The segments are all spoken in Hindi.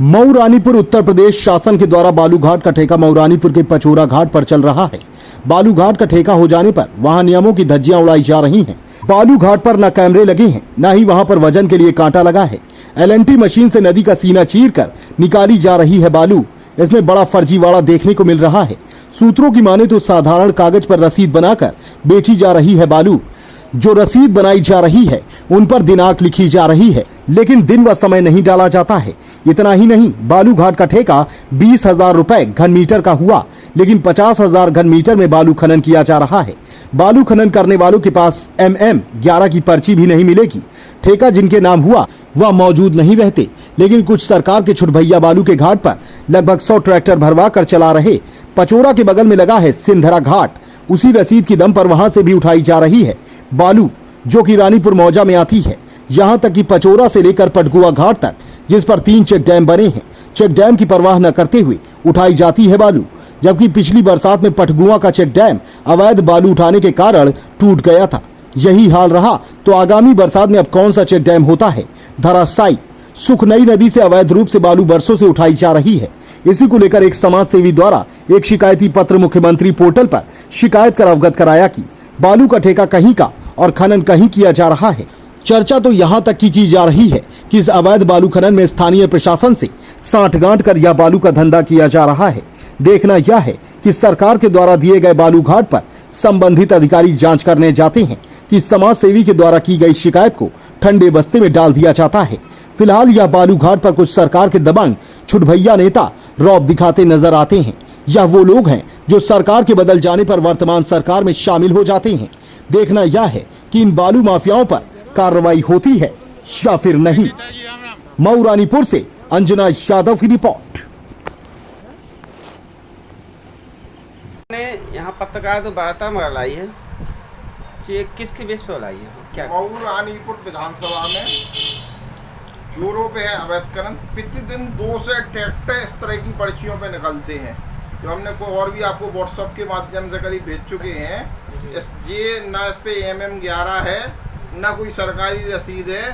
मऊ रानीपुर उत्तर प्रदेश शासन के द्वारा बालू घाट का ठेका मऊ रानीपुर के पचोरा घाट पर चल रहा है। बालू घाट का ठेका हो जाने पर वहां नियमों की धज्जियां उड़ाई जा रही हैं। बालू घाट पर न कैमरे लगे हैं, न ही वहां पर वजन के लिए कांटा लगा है। एलएनटी मशीन से नदी का सीना चीरकर निकाली जा रही है बालू। इसमें बड़ा फर्जीवाड़ा देखने को मिल रहा है। सूत्रों की माने तो साधारण कागज पर रसीद बनाकर बेची जा रही है बालू। जो रसीद बनाई जा रही है उन पर दिनांक लिखी जा रही है, लेकिन दिन व समय नहीं डाला जाता है। इतना ही नहीं, बालू घाट का ठेका 20,000 रुपए घन मीटर का हुआ, लेकिन 50,000 घन मीटर में बालू खनन किया जा रहा है। बालू खनन करने वालों के पास MM11 की पर्ची भी नहीं मिलेगी। ठेका जिनके नाम हुआ वह मौजूद नहीं रहते, लेकिन कुछ सरकार के छुटभैया बालू के घाट पर लगभग 100 ट्रैक्टर भरवा कर चला रहे। पचोरा के बगल में लगा है सिंधरा घाट, उसी रसीद की दम पर वहां से भी उठाई जा रही है बालू, जो कि रानीपुर मौजा में आती है। यहां तक कि पचोरा से लेकर पटगुआ घाट तक, जिस पर 3 चेक डैम बने हैं, चेक डैम की परवाह न करते हुए उठाई जाती है बालू। जबकि पिछली बरसात में पटगुआ का चेक डैम अवैध बालू उठाने के कारण टूट गया था। यही हाल रहा तो आगामी बरसात में अब कौन सा चेक डैम होता है धराशायी। सुखनई नदी से अवैध रूप से बालू बरसों से उठाई जा रही है। इसी को लेकर एक समाज सेवी द्वारा एक शिकायती पत्र मुख्यमंत्री पोर्टल पर शिकायत कर अवगत कराया कि बालू का ठेका कहीं का और खनन कहीं किया जा रहा है। चर्चा तो यहाँ तक की जा रही है कि इस अवैध बालू खनन में स्थानीय प्रशासन से साठगांठ कर यह बालू का धंधा किया जा रहा है। देखना यह है कि सरकार के द्वारा दिए गए बालू घाट पर संबंधित अधिकारी जांच करने जाते हैं कि समाज सेवी के द्वारा की गई शिकायत को ठंडे बस्ते में डाल दिया जाता है। फिलहाल यह बालू घाट पर कुछ सरकार के दबंग छुटभैया नेता रौब दिखाते नजर आते हैं। यह वो लोग हैं जो सरकार के बदल जाने पर वर्तमान सरकार में शामिल हो जाते हैं। देखना यह है कि इन बालू माफियाओं पर कार्रवाई होती है या फिर नहीं। मऊ रानीपुर से अंजना यादव की रिपोर्ट। ने यहाँ पत्रकार तो वार्ता में लाई है, ये किसके बेस पे लाई है? क्या मऊ रानीपुर विधानसभा में जोरों पे है अवैध खनन। प्रतिदिन 2 से ट्रैक्टर इस तरह की पर्चियों पे निकलते हैं, जो हमने को और भी आपको व्हाट्सएप के माध्यम से करीब भेज चुके हैं। ये ना इस पे MM11 है, ना कोई सरकारी रसीद है।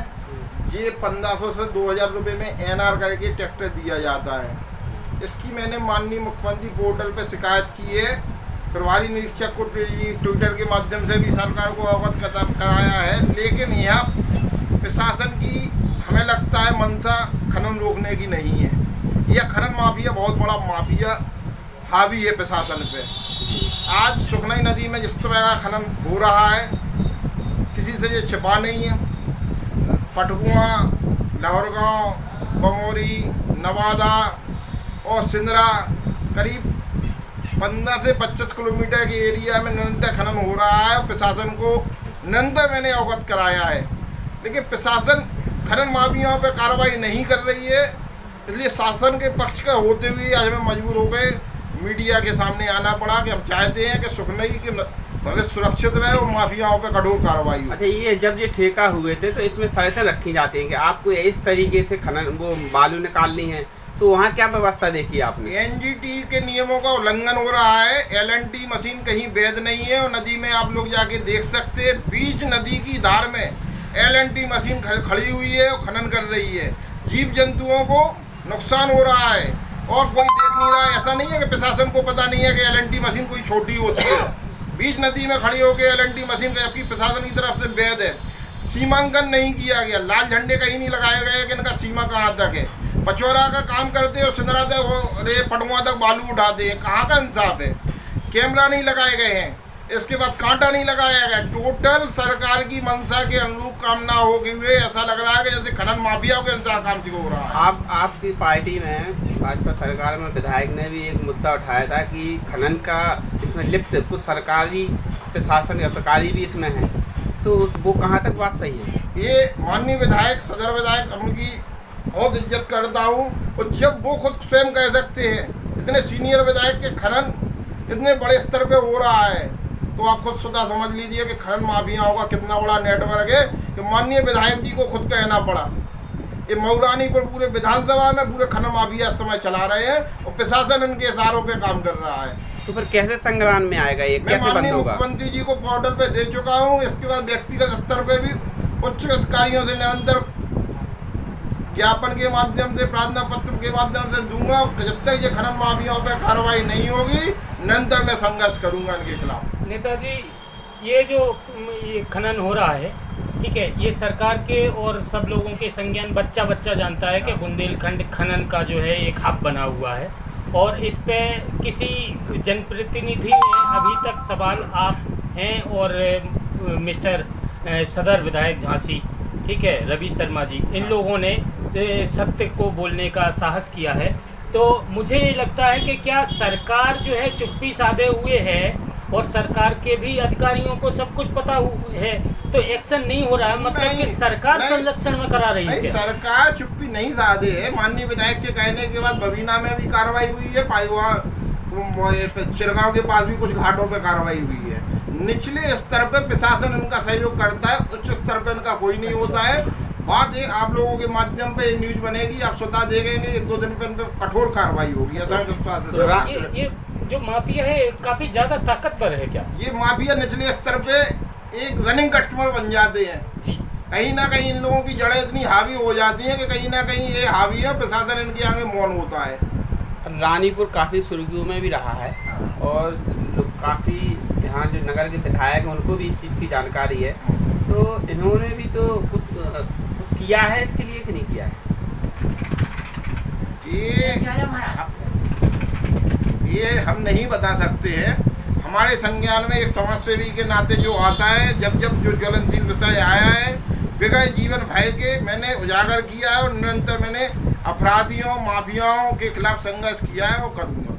ये 1500 से 2000 रुपये में NR करके ट्रैक्टर दिया जाता है। इसकी मैंने माननीय मुख्यमंत्री पोर्टल पे शिकायत की है। प्रभारी निरीक्षक को ट्विटर के माध्यम से भी सरकार को अवगत कराया है, लेकिन यहाँ प्रशासन की हमें लगता है मंशा खनन रोकने की नहीं है। यह खनन माफिया बहुत बड़ा माफिया हावी है प्रशासन पे। आज सुखनई नदी में जिस तरह का खनन हो रहा है, किसी से ये छिपा नहीं है। पटगुआ, लाहौरगांव, बमोरी, नवादा और सिंदरा करीब 15 से 25 किलोमीटर के एरिया में निरंतर खनन हो रहा है। प्रशासन को निरंतर मैंने अवगत कराया है, लेकिन प्रशासन खनन माफियाओं पर कार्रवाई नहीं कर रही है। इसलिए शासन के पक्ष का होते हुए आज हमें मजबूर हो गए मीडिया के सामने आना पड़ा कि हम चाहते हैं कि सुखनई के भविष्य सुरक्षित रहे और माफियाओं पर कठोर कार्रवाई हो। अच्छा, ये जब ये ठेका हुए थे तो इसमें शर्तें रखी जाती हैं कि आपको इस तरीके से खनन वो बालू निकालनी है, तो वहाँ क्या व्यवस्था देखी आपने? NGT के नियमों का उल्लंघन हो रहा है। LNT मशीन कहीं वैध नहीं है और नदी में आप लोग जाके देख सकते हैं, बीच नदी की धार में LNT मशीन खड़ी हुई है और खनन कर रही है। जीव जंतुओं को नुकसान हो रहा है और कोई देख नहीं रहा है। ऐसा नहीं है कि प्रशासन को पता नहीं है कि LNT मशीन कोई छोटी होती है। बीच नदी में खड़ी होकर LNT मशीन जबकि प्रशासन की तरफ से वैध है। सीमांकन नहीं किया गया, लाल झंडे कहीं नहीं लगाए गए कि इनका सीमा कहाँ तक है। पचोरा का काम करते और सिंदरा तक रे पटुआ तक बालू उठाते हैं, कहाँ का इंसाफ है? कैमरा नहीं लगाए गए हैं, इसके बाद कांटा नहीं लगाया गया। टोटल सरकार की मंशा के अनुरूप काम ना हो गए हुए ऐसा लग रहा है कि जैसे खनन माफियाओं के अनुसार काम हो रहा है। आपकी पार्टी में भाजपा सरकार में विधायक ने भी एक मुद्दा उठाया था कि खनन का इसमें लिप्त कुछ सरकारी प्रशासन अधिकारी भी इसमें है, तो वो कहाँ तक बात सही है? ये माननीय विधायक, सदर विधायक, उनकी बहुत इज्जत करता हूँ, और जब वो खुद स्वयं कह सकते हैं इतने सीनियर विधायक के खनन इतने बड़े स्तर पे हो रहा है, तो आप खुद सुधा समझ लीजिए कि खनन माफियाओं का कितना बड़ा नेटवर्क है कि माननीय विधायक जी को खुद कहना पड़ा। ये मऊ रानीपुर पूरे विधानसभा में पूरे खनन माफिया इस समय चला रहे हैं और प्रशासन इनके इशारों पे काम कर रहा है। तो फिर कैसे संग्राम में आएगा ये, कैसे बंद होगा? मुख्यमंत्री जी को पोर्टल पे दे चुका हूँ। इसके बाद व्यक्तिगत स्तर पे भी उच्च अधिकारियों से निरंतर ज्ञापन के माध्यम से, प्रार्थना पत्र के माध्यम से दूंगा। जब तक ये खनन माफियाओं पर कार्रवाई नहीं होगी, निरंतर मैं संघर्ष करूंगा इनके खिलाफ। नेताजी, ये जो ये खनन हो रहा है, ठीक है, ये सरकार के और सब लोगों के संज्ञान बच्चा जानता है कि बुंदेलखंड खनन का जो है एक हब बना हुआ है, और इस पे किसी जनप्रतिनिधि ने अभी तक सवाल आप हैं और मिस्टर सदर विधायक झांसी, ठीक है, रवि शर्मा जी, इन लोगों ने सत्य को बोलने का साहस किया है। तो मुझे लगता है कि क्या सरकार जो है चुप्पी साधे हुए है और सरकार के भी अधिकारियों को सब कुछ पता है, तो एक्शन नहीं हो रहा है, मतलब कि सरकार संरक्षण में करा रही है क्या? सरकार चुप्पी नहीं साधे है। माननीय विधायक के कहने के बाद बबीना में भी कार्रवाई हुई है, चिरगांव के पास भी कुछ घाटों पे कार्रवाई हुई है। निचले स्तर पे प्रशासन इनका सहयोग करता है, उच्च स्तर पे इनका कोई नहीं होता है। बात ये आप लोगों के माध्यम पे न्यूज बनेगी, आप स्वतः देखेंगे, 1-2 दिन पे इन पे कठोर कार्रवाई होगी, ऐसा विश्वास है। ये जो माफिया है काफी ज्यादा ताकतवर है क्या? ये माफिया निचले स्तर पे एक रनिंग कस्टमर बन जाते हैं जी। कहीं ना कहीं इन लोगों की जड़ें इतनी हावी हो जाती हैं कि कहीं ना कहीं ये हावी है, प्रशासन इनके आगे मौन होता है। रानीपुर काफ़ी सुर्खियों में भी रहा है, और लोग काफ़ी यहाँ जो नगर के विधायक हैं उनको भी इस चीज़ की जानकारी है, तो इन्होंने भी तो कुछ किया है इसके लिए कि नहीं किया है? ये हम नहीं बता सकते हैं। हमारे संज्ञान में एक समाजसेवी के नाते जो आता है, जब जो ज्वलनशील विषय आया है, बगैर जीवन भय के मैंने उजागर किया है, और निरंतर मैंने अपराधियों माफियाओं के खिलाफ संघर्ष किया है और करूँगा।